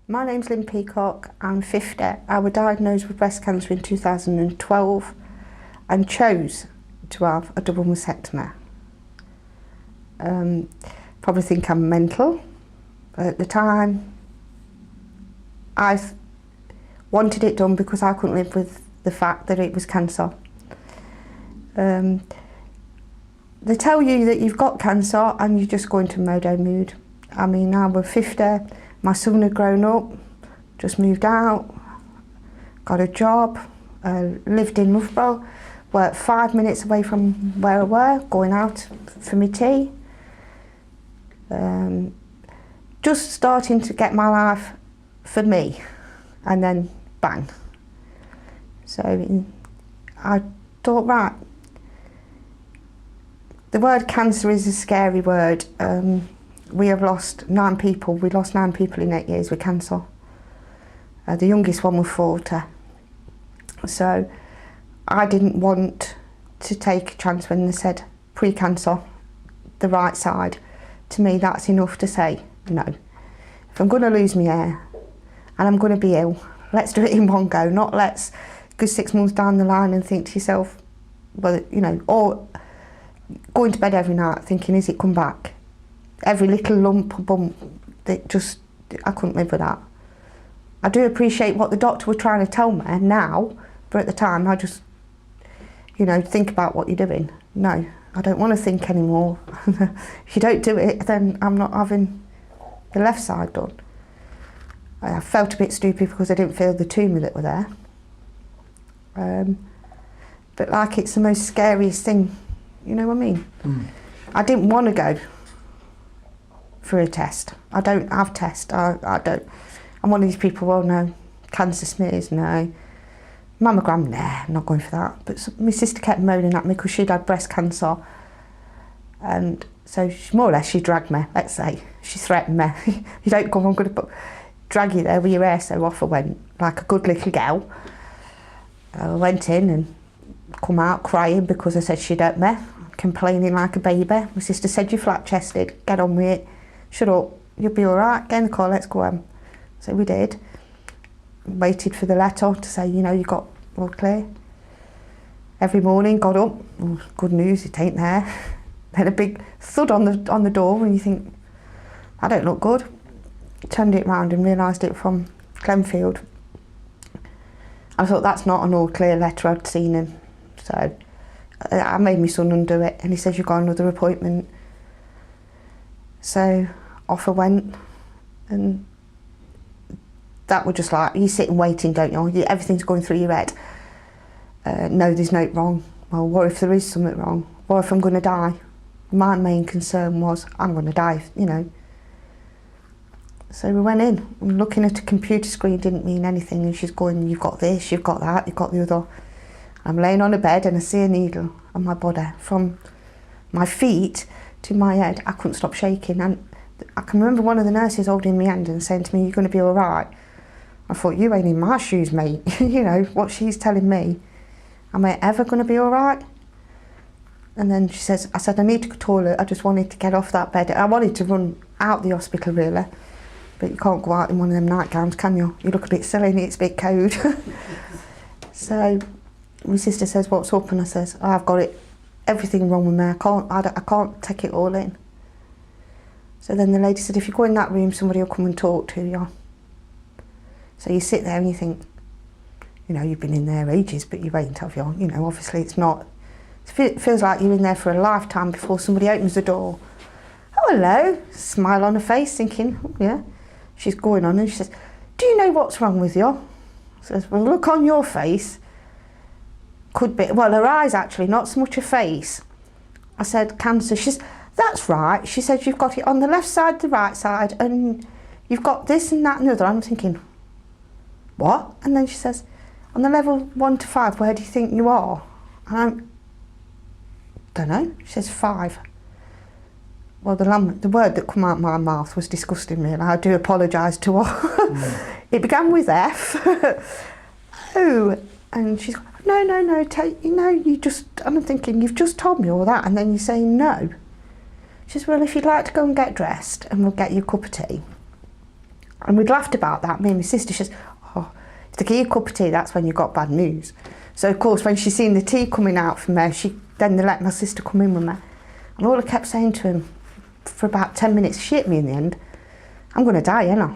My name's Lynn Peacock, I'm 50. I was diagnosed with breast cancer in 2012 and chose to have a double mastectomy. Probably think I'm mental. At the time, I wanted it done because I couldn't live with the fact that it was cancer. They tell you that you've got cancer and you just go into modo mood. I mean, I was 50, my son had grown up, just moved out, got a job, lived in Loughborough, worked 5 minutes away from where I were, going out for my tea. Just starting to get my life for me, and then bang. So I thought, right, the word cancer is a scary word. We have lost 9 people. We lost 9 people in 8 years with cancer. The youngest one was 40. So I didn't want to take a chance when they said pre-cancer, the right side. To me, that's enough to say no. If I'm going to lose my hair and I'm going to be ill, let's do it in one go. Not let's go 6 months down the line and think to yourself, well, you know, or going to bed every night thinking, is it come back? Every little lump, bump, that just, I couldn't live with that. I do appreciate what the doctor was trying to tell me now, but at the time I just, you know, think about what you're doing. No, I don't want to think anymore. If you don't do it, then I'm not having the left side done. I felt a bit stupid because I didn't feel the tumour that were there. But like, it's the most scariest thing, you know what I mean? I didn't want to go for a test. I don't have tests. I don't. I'm one of these people, well, no. Cancer smears, no. Mammogram, nah, I'm not going for that. But my sister kept moaning at me because she'd had breast cancer. And so more or less she dragged me, let's say. She threatened me. You don't come, I'm going to drag you there with your hair. So off I went, like a good little girl. I went in and come out crying because I said she'd hurt me, complaining like a baby. My sister said, you're flat-chested, get on with it. Shut up, you'll be all right, get in the car, let's go home. So we did. Waited for the letter to say, you know, you got all clear. Every morning, got up, oh, good news, it ain't there. Then a big thud on the door and you think, I don't look good. Turned it round and realised it from Glenfield. I thought, that's not an all clear letter I'd seen him. So I made my son undo it and he says, you've got another appointment. So off I went, and that was just like, you sit and waiting, don't you? Everything's going through your head. No, there's nothing wrong. Well, what if there is something wrong? What if I'm going to die? My main concern was, I'm going to die, you know. So we went in, and looking at a computer screen didn't mean anything, and she's going, you've got this, you've got that, you've got the other. I'm laying on a bed and I see a needle on my body. From my feet to my head, I couldn't stop shaking. And I can remember one of the nurses holding my hand and saying to me, you're going to be all right. I thought, you ain't in my shoes, mate. You know, what she's telling me. Am I ever going to be all right? And then she says, I said, I need to go to the toilet. I just wanted to get off that bed. I wanted to run out the hospital, really. But you can't go out in one of them nightgowns, can you? You look a bit silly and it's a bit cold. So my sister says, what's up? And I says, oh, I've got it. Everything wrong with me. I can't take it all in. So then the lady said, if you go in that room, somebody will come and talk to you. So you sit there and you think, you know, you've been in there ages, but you ain't, have you? You know, obviously it's not. It feels like you're in there for a lifetime before somebody opens the door. Oh, hello. Smile on her face, thinking, oh, yeah. She's going on and she says, do you know what's wrong with you? I says, well, look on your face. Could be, well, her eyes actually, not so much her face. I said, cancer. She says, that's right. She said, you've got it on the left side, the right side, and you've got this and that and the other. I'm thinking, what? And then she says, on the level 1 to 5, where do you think you are? And I don't know. She says 5. Well, the word that came out of my mouth was disgusting, really. I do apologise to her. It began with F. Oh, and she's no, you just, I'm thinking, you've just told me all that, and then you're saying no. She says, well, if you'd like to go and get dressed, and we'll get you a cup of tea. And we'd laughed about that, me and my sister. She says, oh, if they give you a cup of tea, that's when you've got bad news. So of course, when she seen the tea coming out from there, then they let my sister come in with me. And all I kept saying to him for about 10 minutes, she hit me in the end, I'm going to die, ain't I?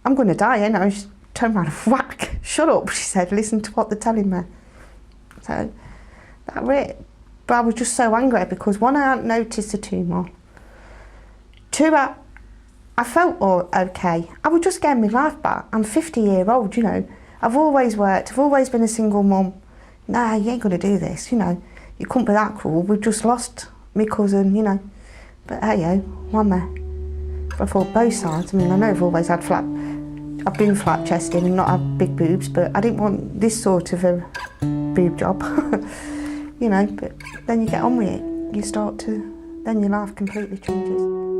I'm going to die, ain't I? And she turned around and whack, shut up, she said, listen to what they're telling me. So that was it. But I was just so angry because one, I hadn't noticed the tumour. Two, I felt okay. I was just getting my life back. I'm 50-year-old, you know. I've always worked, I've always been a single mum. Nah, you ain't going to do this, you know. You couldn't be that cruel. We've just lost my cousin, you know. But hey-yo, one there. But I thought both sides. I mean, I know I've always had I've been flat-chested and not had big boobs, but I didn't want this sort of a boob job. You know, but then you get on with it. You start to, then your life completely changes.